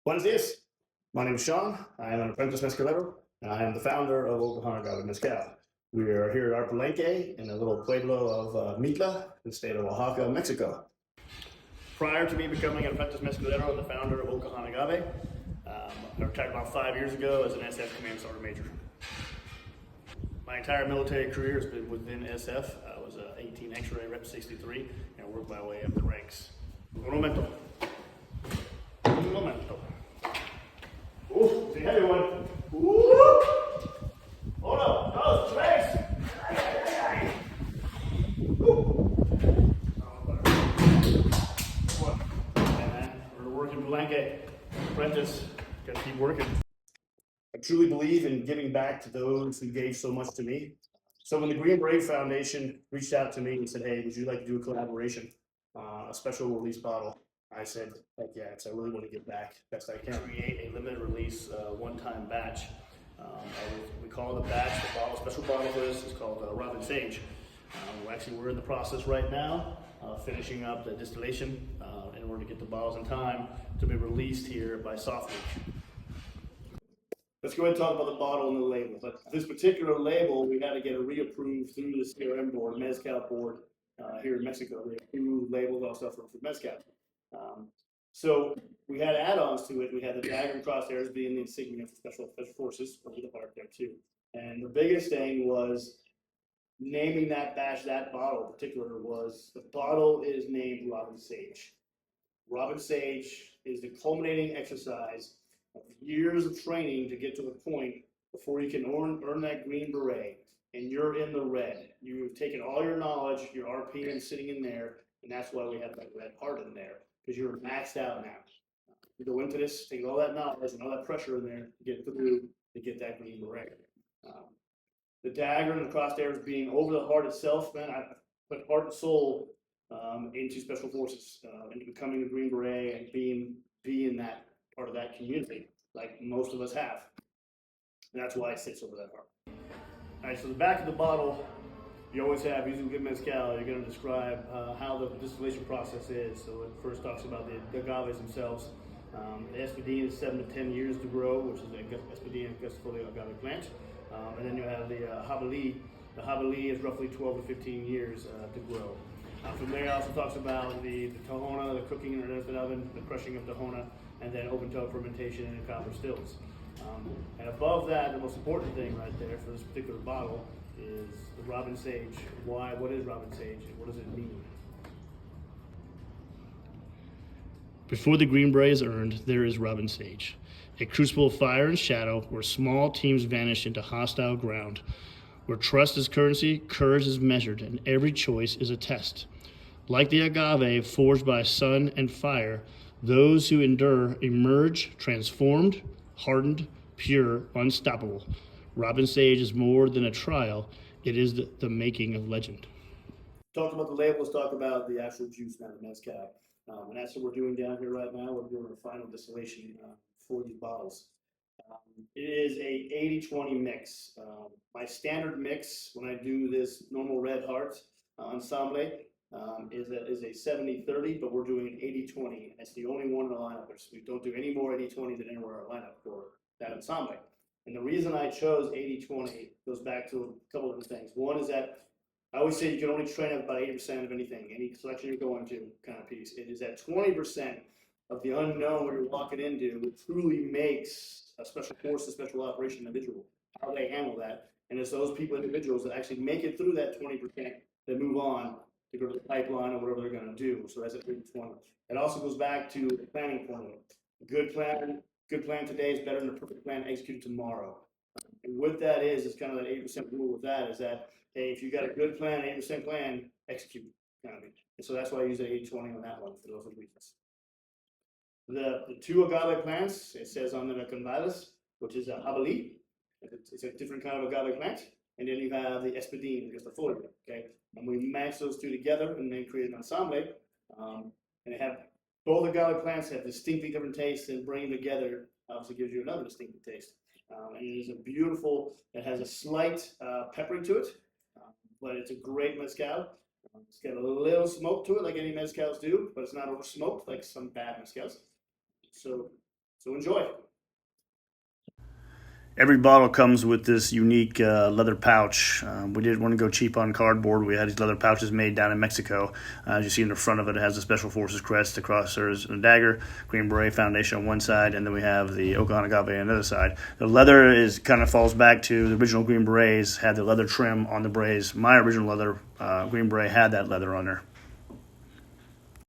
Buenos dias. My name is Sean. I am an apprentice mezcalero, and I am the founder of Agave Mezcal. We are here at our Palenque in the little pueblo of Mitla, in the state of Oaxaca, Mexico. Prior to me becoming an apprentice mezcalero and the founder of Agave, I retired about 5 years ago as an SF Command Sergeant Major. My entire military career has been within SF. I was an 18 X-ray Rep 63 and worked my way up the ranks. Un momento. Un momento. Ooh, it's a heavy one. Ooh! Oh no, that was trace! Hey man, we're working Palenque. Apprentice, gotta keep working. I truly believe in giving back to those who gave so much to me. So when the Green Beret Foundation reached out to me and said, hey, would you like to do a collaboration, a special release bottle? I said, heck yeah, because I really want to give back best I can. Create a limited release one-time batch. We call the batch, the bottle, special bottle for this is called Robin Sage. We're in the process right now, finishing up the distillation in order to get the bottles in time to be released here by soft leach. Let's go ahead and talk about the bottle and the label. But this particular label, we had to get it reapproved through the CRM board, Mezcal board here in Mexico. They approve labels, all stuff for Mezcal. So we had add-ons to it. We had the dagger and crosshairs being the insignia for special forces over the heart there too. And the biggest thing was naming that batch, that bottle in particular, was the bottle is named Robin Sage. Robin Sage is the culminating exercise of years of training to get to the point before you can earn that green beret and you're in the red. You've taken all your knowledge, your RPM sitting in there, and that's why we have that red heart in there, because you're maxed out now. You go into this, take all that knowledge and all that pressure in there to get through to get that green beret. The dagger and the crosshairs being over the heart itself, man, I put heart and soul into special forces, into becoming a Green Beret and being that part of that community, like most of us have. And that's why it sits over that heart. All right, so the back of the bottle, you always have, using good mezcal, you're going to describe how the distillation process is. So it first talks about the agaves themselves. The espadín is 7 to 10 years to grow, which is the espadín Gustavolia agave plant. And then you have the jabalí. The jabalí is roughly 12 to 15 years to grow. From there, it also talks about the tahona, the cooking in an oven, the crushing of tahona, and then open toe fermentation in copper stills. And above that, the most important thing right there for this particular bottle is the Robin Sage. Why? What is Robin Sage? And what does it mean? Before the Green Beret is earned, there is Robin Sage, a crucible of fire and shadow where small teams vanish into hostile ground, where trust is currency, courage is measured, and every choice is a test. Like the agave forged by sun and fire, those who endure emerge transformed, hardened, pure, unstoppable. Robin Sage is more than a trial, it is the making of legend. Talked about the labels, talk about the actual juice now, the mezcal. And that's what we're doing down here right now. We're doing a final distillation for these bottles. It is a 80-20 mix. My standard mix when I do this normal red heart ensemble is a 70-30, but we're doing an 80-20. It's the only one in the lineup. We don't do any more 80-20 than anywhere in our lineup for that ensemble. And the reason I chose 80-20 goes back to a couple of different things. One is that I always say you can only train up about 80% of anything, any collection you're going to kind of piece. It is that 20% of the unknown where you're walking into that truly makes a special force, a special operation individual, how they handle that. And it's those people, individuals that actually make it through that 20% that move on to go to the pipeline or whatever they're going to do. So that's a 80-20. It also goes back to the planning formula. A good plan today is better than a perfect plan executed tomorrow. And what that is kind of that 80% rule with that is that, hey, if you got a good plan, 80% plan, execute. Kind of. And so that's why I use the 80-20 on that one for those reasons. The two agave plants, it says on the convadas, which is a jabalí. It's a different kind of agave plant. And then you have the espadín, Gustavolia, okay? And we match those two together and then create an ensemble. And they have both agave plants have distinctly different tastes, and bringing them together obviously gives you another distinctive taste. And it is a beautiful, it has a slight peppery to it, but it's a great mezcal. It's got a little smoke to it, like any mezcals do, but it's not over smoked like some bad mezcals. So So enjoy. Every bottle comes with this unique leather pouch. We didn't want to go cheap on cardboard. We had these leather pouches made down in Mexico. As you see in the front of it, it has the Special Forces crest across there is a dagger, Green Beret Foundation on one side, and then we have the Agave on the other side. The leather is kind of falls back to the original Green Berets, had the leather trim on the berets. My original leather Green Beret had that leather on there.